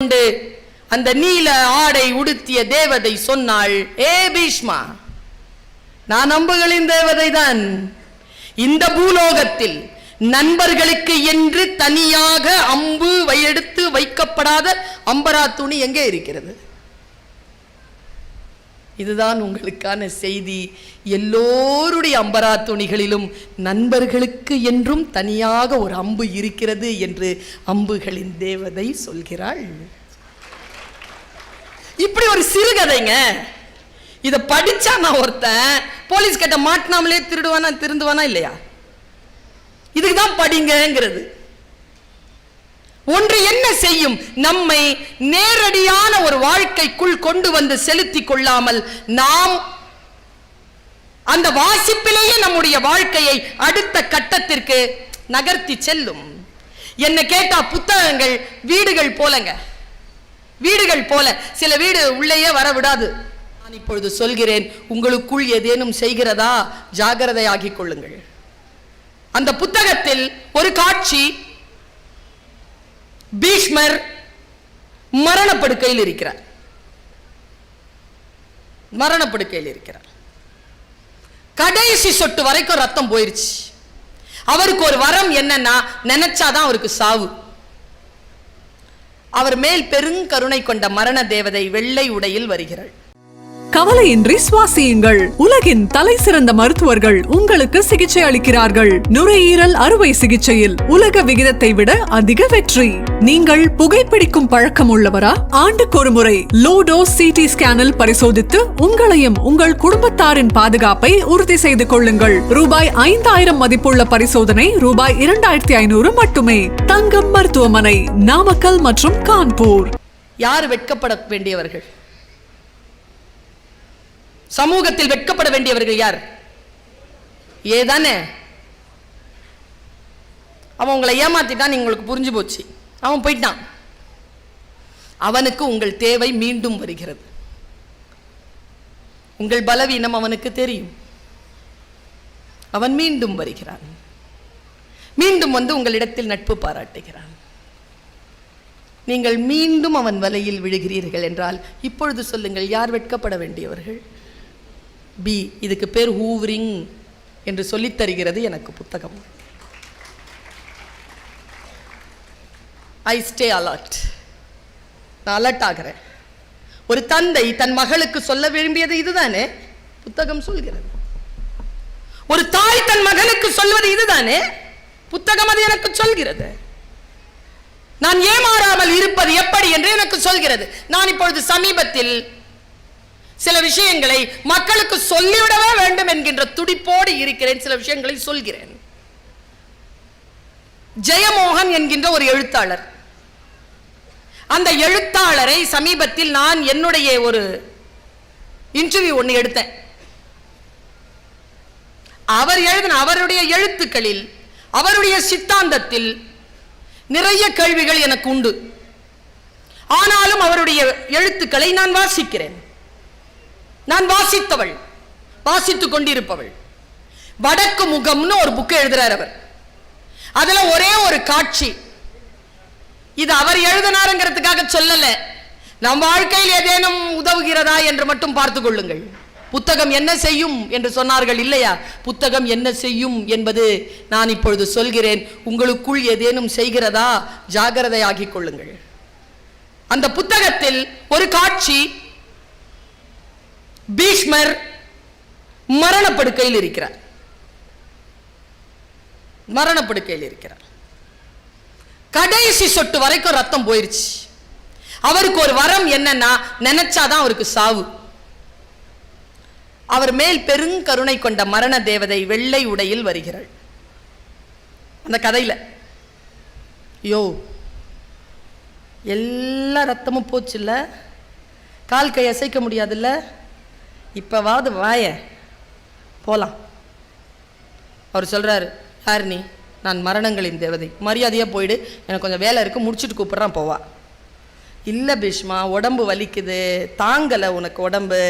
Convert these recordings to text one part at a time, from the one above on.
கொண்டு அந்த நீல ஆடை உடுத்திய தேவதை சொன்னாள், ஏ பீஷ்மா, நான் அம்புகளின் தேவதை தான். இந்த பூலோகத்தில் நண்பர்களுக்கு என்று தனியாக அம்பு எடுத்து வைக்கப்படாத அம்பரா துணி எங்கே இருக்கிறது? இதுதான் உங்களுக்கான செய்தி. எல்லோருடைய அம்பரா துணிகளிலும் நண்பர்களுக்கு என்றும் தனியாக ஒரு அம்பு இருக்கிறது என்று அம்புகளின் தேவதை சொல்கிறாள். இப்படி ஒரு சிறுகதைங்க. இதை படிச்சா நான் ஒருத்தன் போலீஸ் கிட்ட மாட்டினாமலே திருந்துவானா இல்லையா? இதுக்குதான் படிங்கிறது. ஒன்று என்ன செய்யும்? நம்மை நேரடியான ஒரு வாழ்க்கைக்குள் கொண்டு வந்து செலுத்திக் கொள்ளாமல் நாம் அந்த வாசிப்பிலேயே நம்முடைய வாழ்க்கையை அடுத்த கட்டத்திற்கு நகர்த்தி செல்லும். என்ன கேட்டா புத்தகங்கள் வீடுகள் போலங்க, வீடுகள் போல. சில வீடு உள்ளேயே வர விடாது. நான் இப்பொழுது சொல்கிறேன், உங்களுக்குள் ஏதேனும் செய்கிறதா? ஜாகிரதையாகிக் கொள்ளுங்கள். அந்த புத்தகத்தில் ஒரு காட்சி, பீஷ்மர் மரணப்படுக்கையில் இருக்கிறார். மரணப்படுக்கையில் இருக்கிறார். கடைசி சொட்டு வரைக்கும் ரத்தம் போயிருச்சு. அவருக்கு ஒரு வரம் என்னன்னா, நினைச்சாதான் அவருக்கு சாவு. அவர் மேல் பெருங்கருணை கொண்ட மரண தேவதை வெள்ளை உடையில் வருகிறாள். கவலையின்றி சுவாசியுங்கள். உலகின் தலை சிறந்த மருத்துவர்கள் உங்களுக்கு சிகிச்சை அளிக்கிறார்கள். நுரையீரல் அறுவை சிகிச்சையில் உலக விகிதத்தை விட அதிக வெற்றி. நீங்கள் புகைப்பிடிக்கும் பழக்கம் உள்ளவரா? ஆண்டுக்கு ஒரு முறை லோ டோஸ் சிடி ஸ்கேனில் பரிசோதித்து உங்களையும் உங்கள் குடும்பத்தாரின் பாதுகாப்பை உறுதி செய்து கொள்ளுங்கள். ரூபாய் 5000 மதிப்புள்ள பரிசோதனை ரூபாய் 2500 மட்டுமே. தங்கம் மருத்துவமனை, நாமக்கல் மற்றும் கான்பூர். யார் வெட்கப்பட வேண்டியவர்கள்? சமூகத்தில் வெட்கப்பட வேண்டியவர்கள் யார்? ஏதானே? அவன் உங்களை ஏமாத்திட்டான், உங்களுக்கு புரிஞ்சு போச்சு, அவன் போயிட்டான். அவனுக்கு உங்கள் தேவை மீண்டும் வருகிறது. உங்கள் பலவீனம் அவனுக்கு தெரியும். அவன் மீண்டும் வருகிறான். மீண்டும் வந்து உங்களிடத்தில் நட்பு பாராட்டுகிறான். நீங்கள் மீண்டும் அவன் வலையில் விழுகிறீர்கள் என்றால் இப்பொழுது சொல்லுங்கள், யார் வெட்கப்பட வேண்டியவர்கள்? பி. இதுக்கு பேர் ஹூவரிங் என்று சொல்லித் தருகிறது எனக்கு புத்தகம். ஐ ஸ்டே அலர்ட். நான் அலர்ட் ஆகிறேன். ஒரு தந்தை தன் மகளுக்கு சொல்ல விரும்பியது இதுதானே புத்தகம் சொல்கிறது. ஒரு தாய் தன் மகனுக்கு சொல்வது இதுதானே புத்தகம் அது எனக்கு சொல்கிறது. நான் ஏமாறாமல் இருப்பது எப்படி என்று எனக்கு சொல்கிறது. நான் இப்பொழுது சமீபத்தில் சில விஷயங்களை மக்களுக்கு சொல்லிவிடவே வேண்டும் என்கின்ற துடிப்போடு இருக்கிறேன். சில விஷயங்களை சொல்கிறேன். ஜெயமோகன் என்கின்ற ஒரு எழுத்தாளர், அந்த எழுத்தாளரை சமீபத்தில் நான் என்னுடைய ஒரு இன்டர்வியூ ஒன்று எடுத்தேன். அவர் எழுதின அவருடைய எழுத்துக்களில், அவருடைய சித்தாந்தத்தில் நிறைய கேள்விகள் எனக்கு உண்டு. ஆனாலும் அவருடைய எழுத்துக்களை நான் வாசிக்கிறேன். நான் வாசித்தவள், வாசித்துக் கொண்டிருப்பவள். வடக்கு முகம்னு ஒரு புக் எழுதுறார் அவர். அதுல ஒரே ஒரு காட்சி, இது அவர் எழுதினாருங்கிறதுக்காக சொல்லல, நம் வாழ்க்கையில் ஏதேனும் உதவுகிறதா என்று மட்டும் பார்த்துக் கொள்ளுங்கள். புத்தகம் என்ன செய்யும் என்று சொன்னார்கள் இல்லையா? புத்தகம் என்ன செய்யும் என்பது நான் இப்பொழுது சொல்கிறேன். உங்களுக்குள் ஏதேனும் செய்கிறதா? ஜாகிரதையாகிக் கொள்ளுங்கள். அந்த புத்தகத்தில் ஒரு காட்சி, பீஷ்மர் மரணப்படுக்கையில் இருக்கிறார். மரணப்படுக்கையில் இருக்கிறார். கடைசி சொட்டு வரைக்கும் ரத்தம் போயிருச்சு. அவருக்கு ஒரு வரம் என்னன்னா, நினைச்சாதான் அவருக்கு சாவு. அவர் மேல் பெருங்கருணை கொண்ட மரண தேவதை வெள்ளை உடையில் வருகிறாள். அந்த கதையில யோ எல்லா ரத்தமும் போச்சுல்ல, கால் கை அசைக்க முடியாதுல்ல, இப்பவாவது வாய போலாம். அவர் சொல்றாரு, யார் நீ? நான் மரணங்களின் தேவதை. மரியாதையா போயிடு, எனக்கு கொஞ்சம் வேலை இருக்கு, முடிச்சுட்டு கூப்பிடுறான், போவா. இல்லை பீஷ்மா, உடம்பு வலிக்குது, தாங்கலை, உனக்கு உடம்பு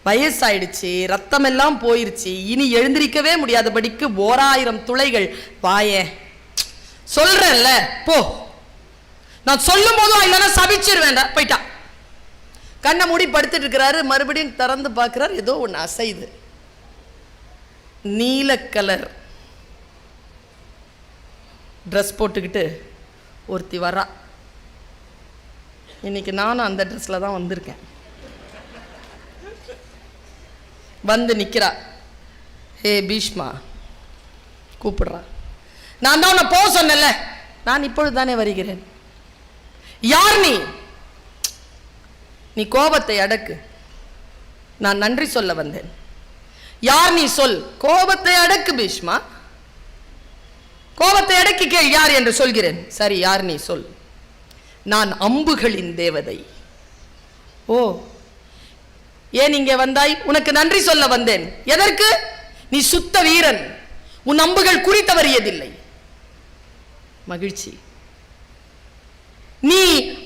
வயசாயிடுச்சு, ரத்தம் எல்லாம் போயிருச்சு, இனி எழுந்திருக்கவே முடியாதபடிக்கு 1000 துளைகள். வாய சொல்றேன்ல, போ. நான் சொல்லும் போதும் இல்லைன்னா சபிச்சிருவேன். போயிட்டா. கண்ணை மூடி படுத்துட்டு இருக்கிறாரு. மறுபடியும் திறந்து பார்க்கிறார், ஏதோ ஒன்று அசைது. நீல கலர் ட்ரெஸ் போட்டுக்கிட்டு ஒருத்தி வரா. இன்னைக்கு நானும் அந்த ட்ரெஸ்ல தான் வந்திருக்கேன். வந்து நிற்கிறா. ஹே பீஷ்மா கூப்பிடுறா. நான் தான் உன்னை போக சொன்னேன்ல, நான் இப்பொழுது தானே வருகிறேன். யார் நீ? நீ கோபத்தை அடக்கு, நான் நன்றி சொல்ல வந்தேன். யார் நீ சொல். கோபத்தை அடக்கு பீஷ்மா, கோபத்தை அடக்கி கேள் யார் என்று சொல்கிறேன். சரி, யார் நீ சொல். நான் அம்புகளின் தேவதை. ஓ, ஏன் இங்கே வந்தாய்? உனக்கு நன்றி சொல்ல வந்தேன். எதற்கு? நீ சுத்த வீரன், உன் அம்புகள் குறி தவறியதில்லை. மகிழ்ச்சி. நீ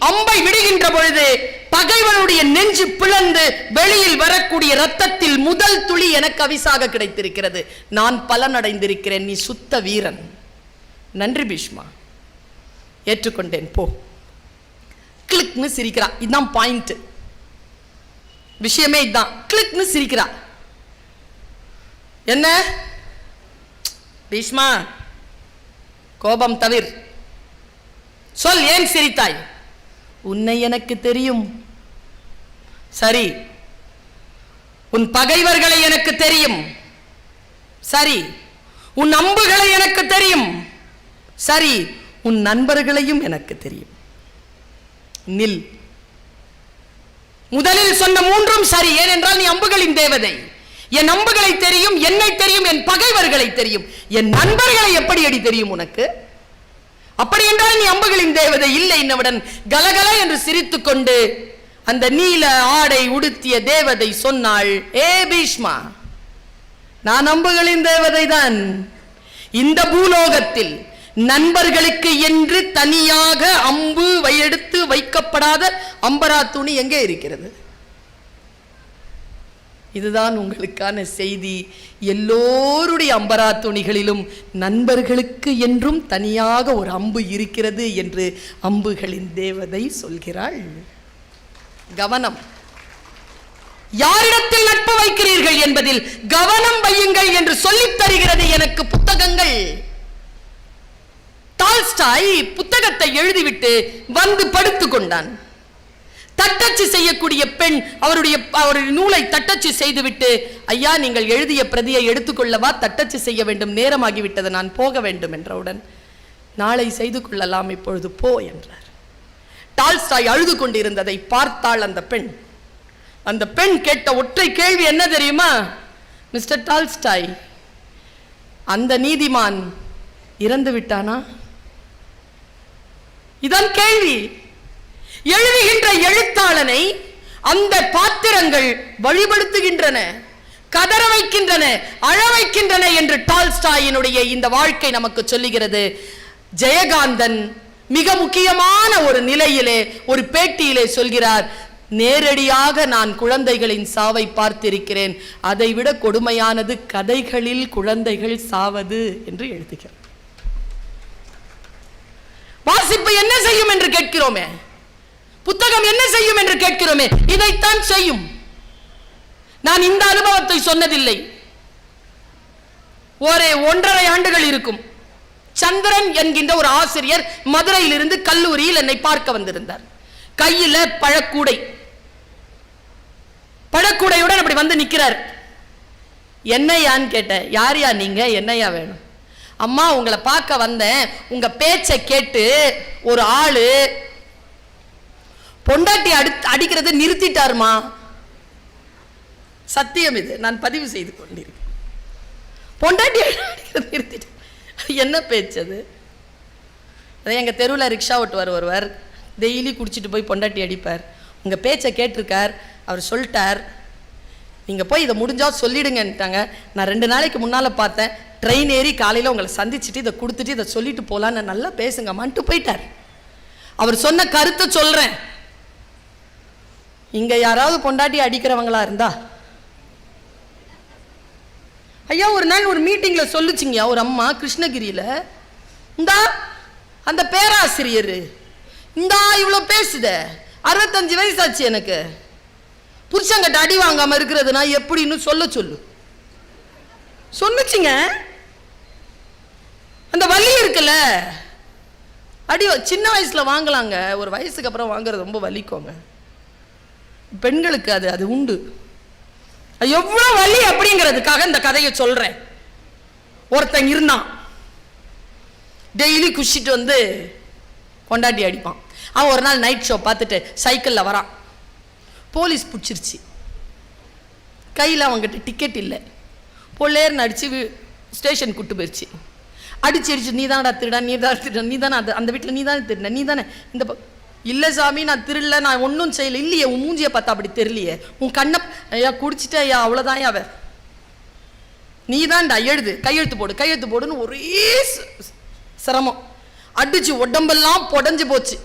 அம்பை விடுகின்ற பொழுது பகைவனுடைய நெஞ்சு பிளந்து வெளியில் வரக்கூடிய ரத்தத்தில் முதல் துளி எனக்கு அவிசாக கிடைத்திருக்கிறது. நான் பலனடைந்திருக்கிறேன். நீ சுத்த வீரன். நன்றி பீஷ்மா, ஏற்றுக்கொண்டேன், போ. கிளிக்னு சிரிக்கிறா. இதுதான் பாயிண்ட். விஷயமே இதுதான். கிளிக்னு சிரிக்கிறா. என்ன பீஷ்மா, கோபம் தவிர். சொல், ஏன் சிரித்தாய்? உன்னை எனக்கு தெரியும். சரி, உன் பகைவர்களை எனக்கு தெரியும். சரி, உன் அம்புகளை எனக்கு தெரியும். சரி, உன் நண்பர்களையும் எனக்கு தெரியும். நில். முதலில் சொன்ன மூன்றும் சரி. ஏனென்றால் நீ அம்புகளின் தேவதை. என் அம்புகளை தெரியும், என்னை தெரியும், என் பகைவர்களை தெரியும். என் நண்பர்களை எப்படி அடி தெரியும் உனக்கு? அப்படி என்றால் நீ அம்புகளின் தேவதை இல்லை. என்னவுடன் கலகல என்று சிரித்துக் கொண்டு அந்த நீல ஆடை உடுத்திய தேவதை சொன்னாள், ஏ பீஷ்மா, நான் அம்புகளின் தேவதை தான். இந்த பூலோகத்தில் நண்பர்களுக்கு என்று தனியாக அம்பு எடுத்து வைக்கப்படாத அம்பரா துணி எங்கே இருக்கிறது? இதுதான் உங்களுக்கான செய்தி. எல்லோருடைய அம்பரா துணிகளிலும் நண்பர்களுக்கு என்றும் தனியாக ஒரு அம்பு இருக்கிறது என்று அம்புகளின் தேவதை சொல்கிறாள். கவனம். யாரிடத்தில் நட்பு வைக்கிறீர்கள் என்பதில் கவனம் வையுங்கள் என்று சொல்லித் தருகிறது எனக்கு புத்தகங்கள். டால்ஸ்டாய் புத்தகத்தை எழுதிவிட்டு வந்து படுத்துக் கொண்டான். தட்டச்சு செய்யக்கூடிய பெண் அவருடைய நூலை தட்டச்சு செய்துவிட்டு, ஐயா நீங்கள் எழுதிய பிரதியை எடுத்துக்கொள்ளவா? தட்டச்சு செய்ய வேண்டும், நேரமாகிவிட்டது, நான் போக வேண்டும் என்றவுடன், நாளை செய்து கொள்ளலாம், இப்பொழுது போ என்றார். டால்ஸ்டாய் அழுது கொண்டிருந்ததை பார்த்தாள் அந்த பெண். அந்த பெண் கேட்ட ஒற்றை கேள்வி என்ன தெரியுமா? மிஸ்டர் டால்ஸ்டாய், அந்த நீதிமான் இறந்து விட்டானா? இதான் கேள்வி. எழுதுகின்ற எழுத்தாளனை அந்த பாத்திரங்கள் வழிபடுத்துகின்றன, கதற வைக்கின்றன, அழ வைக்கின்றன என்று டால்ஸ்டாயினுடைய இந்த வாழ்க்கை நமக்கு சொல்லுகிறது. ஜெயகாந்தன் மிக முக்கியமான ஒரு நிலையிலே ஒரு பேட்டியிலே சொல்கிறார், நேரடியாக நான் குழந்தைகளின் சாவை பார்த்திருக்கிறேன், அதைவிட கொடுமையானது கதைகளில் குழந்தைகள் சாவது என்று எழுதுகிறார். வாசிப்பு என்ன செய்யும் என்று கேட்கிறோமே, புத்தகம் என்ன செய்யும் என்று கேட்கிறோமே, இதைத்தான் செய்யும். நான் இந்த அனுபவத்தை சொன்னதில்லை. ஒரு 1.5 ஆண்டுகள் இருக்கும். சந்திரன் என்கின்ற ஒரு ஆசிரியர் மதுரையிலிருந்து கல்லூரியில் என்னை பார்க்க வந்திருந்தார். கையில பழக்கூடையுடன் அப்படி வந்து நிற்கிறார். என்னையான்னு கேட்டேன். யாரையா நீங்க, என்னையா வேணும்? அம்மா உங்களை பார்க்க வந்தேன், உங்க பேச்சை கேட்டு ஒரு ஆளு பொண்டாட்டி அடிக்கிறத நிறுத்திட்டாருமா. சத்தியம், இது நான் பதிவு செய்து கொண்டிருக்கேன். பொண்டாட்டி அடிக்கிறத நிறுத்திட்டு என்ன பேச்சது? எங்க தெருவில் ரிக்ஷா ஓட்டுவார் ஒருவர், டெய்லி குடிச்சிட்டு போய் பொண்டாட்டி அடிப்பார். உங்க பேச்சை கேட்டிருக்கார், அவர் சொல்லிட்டார், நீங்க போய் இதை முடிஞ்சா சொல்லிடுங்கன்ட்டாங்க. நான் 2 நாளைக்கு முன்னால பார்த்தேன், ட்ரெயின் ஏறி காலையில் உங்களை சந்திச்சுட்டு இதை கொடுத்துட்டு இதை சொல்லிட்டு போகலான்னு, நல்லா பேசுங்கம்மான்ட்டு போயிட்டார். அவர் சொன்ன கருத்தை சொல்றேன். இங்க யாராவது பொண்டாட்டி அடிக்கிறவங்களா இருந்தா, ஐயா ஒரு நாள் ஒரு மீட்டிங்ல சொல்லுச்சிங்க ஒரு அம்மா கிருஷ்ணகிரியில, இந்தா அந்த பேராசிரியர் இந்தா இவ்வளோ பேசுத, 65 வயசாச்சு எனக்கு, புருஷங்கிட்ட அடி வாங்காம இருக்கிறதுனா எப்படின்னு சொல்லு சொன்னுச்சுங்க. அந்த வலி இருக்குல்ல, அடி சின்ன வயசுல வாங்கலாங்க, ஒரு வயசுக்கு அப்புறம் வாங்குறது ரொம்ப வலிக்கோங்க. பெண்களுக்கு அது உண்டு. எவ்வளவு வலி அப்படிங்கிறதுக்காக இந்த கதையை சொல்றேன். ஒருத்தன் இருந்தான், டெய்லி குஷிட்டு வந்து கொண்டாட்டி அடிப்பான். அவன் ஒரு நாள் நைட் ஷோ பார்த்துட்டு சைக்கிளில் வரான். போலீஸ் பிடிச்சிருச்சு. கையில் அவங்ககிட்ட டிக்கெட் இல்லை. பொல்லேர்னு அடித்து ஸ்டேஷன் கூட்டு போயிடுச்சு. அடிச்சு நீ தானடா திருடா, நீ தானே அந்த வீட்டில் நீ தானே திருட, நீ தானே இந்த இல்லை சாமி நான் திருடல, நான் ஒன்றும் செய்யலை. இல்லையே, உன் மூஞ்சியை பார்த்தா அப்படி தெரியலையே, உன் கண்ணை ஐயா குடிச்சிட்டே ஐயா அவ்வளோதான் அவ, நீ தான்டா எழுது, கையெழுத்து போடுன்னு ஒரே சிரமம். அடிச்சு உடம்பெல்லாம் புடஞ்சு போச்சு.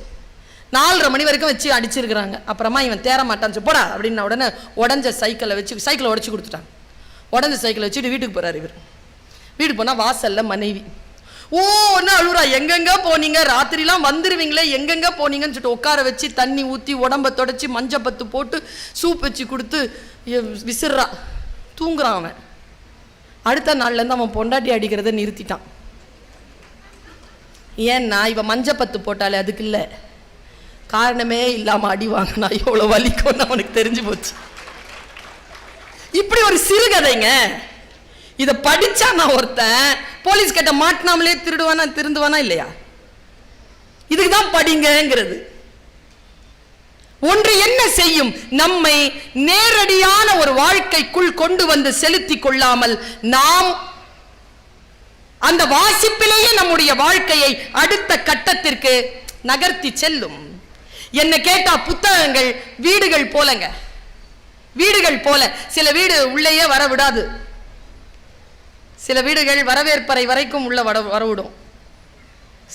4:30 மணி வரைக்கும் வச்சு அடிச்சிருக்கிறாங்க. அப்புறமா இவன் தேர மாட்டான்னு போடா அப்படின்ன உடனே உடஞ்ச சைக்கிளை உடச்சி கொடுத்துட்டாங்க. உடஞ்ச சைக்கிளை வச்சுட்டு வீட்டுக்கு போறாரு. இவர் வீட்டுக்கு போனால் வாசல்ல மனைவி ஒன்று அழுறா, எங்கெங்க போனீங்க, ராத்திரிலாம் வந்துருவீங்களே, எங்கெங்க போனீங்கன்னு சொல்லிட்டு உட்கார வச்சு தண்ணி ஊற்றி உடம்ப தொடச்சி மஞ்சப்பத்து போட்டு சூப் வச்சு கொடுத்து விசிறா. தூங்குறான் அவன். அடுத்த நாள்லேருந்து அவன் பொண்டாட்டி அடிக்கிறத நிறுத்திட்டான். ஏன்னா இவன் மஞ்சப்பத்து போட்டாலே அதுக்கு இல்லை, காரணமே இல்லாமல் அடி வாங்கினா எவ்வளோ வலிக்கும்னு அவனுக்கு தெரிஞ்சு போச்சு. இப்படி ஒரு சிறுகதைங்க. இதை படிச்சா நான் ஒருத்தன் போலீஸ் கிட்ட மாட்டினாமலே திருந்துவானா இல்லையா? இதுக்குதான் படிங்கிறது. ஒன்று என்ன செய்யும், நம்மை நேரடியான ஒரு வாழ்க்கைக்குள் கொண்டு வந்து செலுத்தி கொள்ளாமல் நாம் அந்த வாசிப்பிலேயே நம்முடைய வாழ்க்கையை அடுத்த கட்டத்திற்கு நகர்த்தி செல்லும். என்ன கேட்டா புத்தகங்கள் வீடுகள் போலங்க, வீடுகள் போல. சில வீடு உள்ளேயே வர விடாது, சில வீடுகள் வரவேற்பறை வரைக்கும் உள்ள வரவிடும்.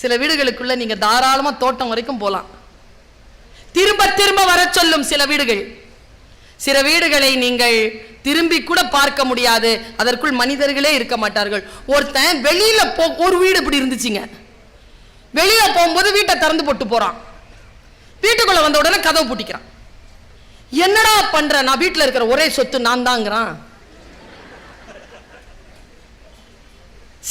சில வீடுகளுக்குள்ள நீங்க தாராளமா தோட்டம் வரைக்கும் போலாம். திரும்ப திரும்ப வர சொல்லும் சில வீடுகள். சில வீடுகளை நீங்கள் திரும்பி கூட பார்க்க முடியாது, அதற்குள் மனிதர்களே இருக்க மாட்டார்கள். ஒருத்தன் வெளியில ஒரு வீடு இப்படி இருந்துச்சுங்க. வெளியில போகும்போது வீட்டை திறந்து போட்டு போறான். வீட்டுக்குள்ள வந்த உடனே கதவு பூட்டிக்கிறான். என்னடா பண்ற, நான் வீட்டுல இருக்கிற ஒரே சொத்து நான் தாங்கிறான்.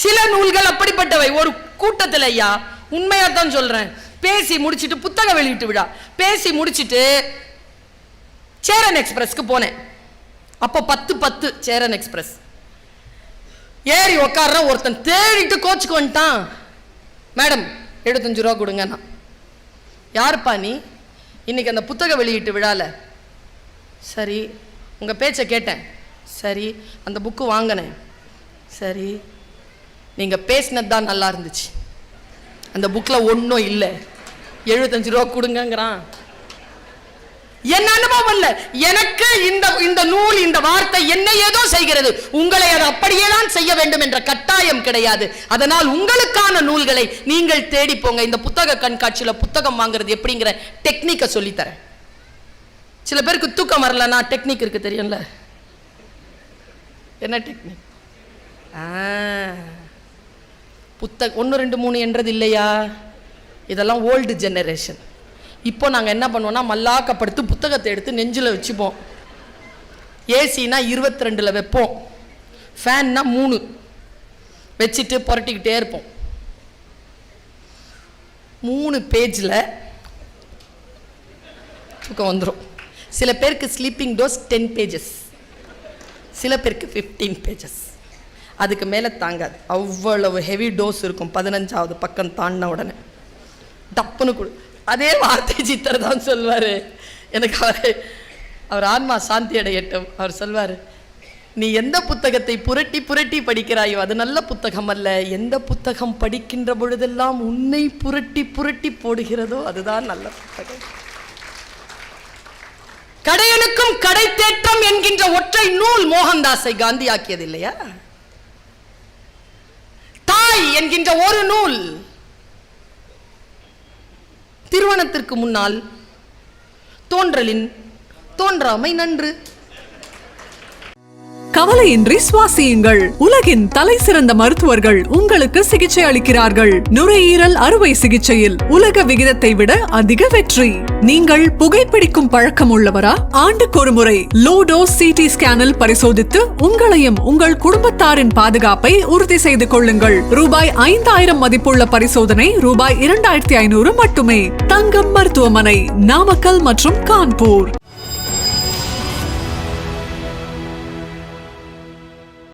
சில நூல்கள் அப்படிப்பட்டவை. ஒரு கூட்டத்தில் ஐயா உண்மையா தான் சொல்றேன், பேசி முடிச்சிட்டு புத்தக வெளியிட்டு விழா பேசி முடிச்சிட்டு சேரன் எக்ஸ்பிரஸ்க்கு போனேன். அப்போ 10 சேரன் எக்ஸ்பிரஸ் ஏறி உக்கார. ஒருத்தன் தேடிட்டு கோச்சுக்கு வந்துட்டான். மேடம் 75 ரூபா கொடுங்க. யாருப்பா நீ? இன்னைக்கு அந்த புத்தக வெளியீட்டு விழால. சரி, உங்க பேச்சை கேட்டேன். சரி, அந்த புக்கு வாங்கினேன். சரி, நீங்க பேசினது தான் நல்லா இருந்துச்சு, அந்த புக்ல ஒன்றும் இல்லை, 75 ரூபா கொடுங்கிறான். என்ன அனுபவம் இல்ல எனக்கு. இந்த நூல், இந்த வார்த்தை என்ன ஏதோ செய்கிறது. உங்களை அதை அப்படியே தான் செய்ய வேண்டும் என்ற கட்டாயம் கிடையாது. அதனால் உங்களுக்கான நூல்களை நீங்கள் தேடி போங்க. இந்த புத்தக கண்காட்சியில புத்தகம் வாங்குறது எப்படிங்கிற டெக்னிக்கை சொல்லித்தரேன். சில பேருக்கு தூக்கம் வரலன்னா டெக்னிக் இருக்கு, தெரியும்ல? என்ன டெக்னிக்? புத்தகம் 1 2 3 என்றது இல்லையா? இதெல்லாம் ஓல்டு ஜெனரேஷன். இப்போ நாங்கள் என்ன பண்ணுவோம்னா மல்லாக்கப்படுத்து புத்தகத்தை எடுத்து நெஞ்சில் வச்சுப்போம். ஏசினா 22 வைப்போம், ஃபேன்னா 3 வச்சுட்டு புரட்டிக்கிட்டே இருப்போம். 3 பேஜில் தூக்கம் வந்துடும். சில பேருக்கு ஸ்லீப்பிங் டோஸ் 10 பேஜஸ், சில பேருக்கு 15 பேஜஸ். அதுக்கு மேலே தாங்காது, அவ்வளவு ஹெவி டோஸ் இருக்கும். 15வது பக்கம் தாண்டின உடனே டப்புன்னு கொடு. அதே வார்த்தை சித்தர் தான் சொல்வார். எனக்கு அவர் ஆன்மா சாந்தி அடையட்டும். அவர் சொல்வார், நீ எந்த புத்தகத்தை புரட்டி புரட்டி படிக்கிறாயோ அது நல்ல புத்தகம் அல்ல. எந்த புத்தகம் படிக்கின்ற பொழுதெல்லாம் உன்னை புரட்டி புரட்டி போடுகிறதோ அதுதான் நல்ல புத்தகம். கடையனுக்கும் கடை தேற்றம் என்கின்ற ஒற்றை நூல் மோகன்தாஸை காந்தி ஆக்கியது இல்லையா? தாய் என்கின்ற ஒரு நூல். திருமணத்திற்கு முன்னால் தோன்றலின் தோன்றாமை நன்று. கவலையின்றி சுவாசியுங்கள். உலகின் தலை சிறந்த மருத்துவர்கள் உங்களுக்கு சிகிச்சை அளிக்கிறார்கள். நுரையீரல் அறுவை சிகிச்சையில் உலக விகிதத்தை விட அதிக வெற்றி. நீங்கள் புகைப்பிடிக்கும் பழக்கம் உள்ளவரா? ஆண்டுக்கு ஒரு முறை லோ டோஸ் சிடி ஸ்கேனில் பரிசோதித்து உங்களையும் உங்கள் குடும்பத்தாரின் பாதுகாப்பை உறுதி செய்து கொள்ளுங்கள். ரூபாய் 5000 மதிப்புள்ள பரிசோதனை ரூபாய் 2500 மட்டுமே. தங்கம் மருத்துவமனை, நாமக்கல் மற்றும் கான்பூர்.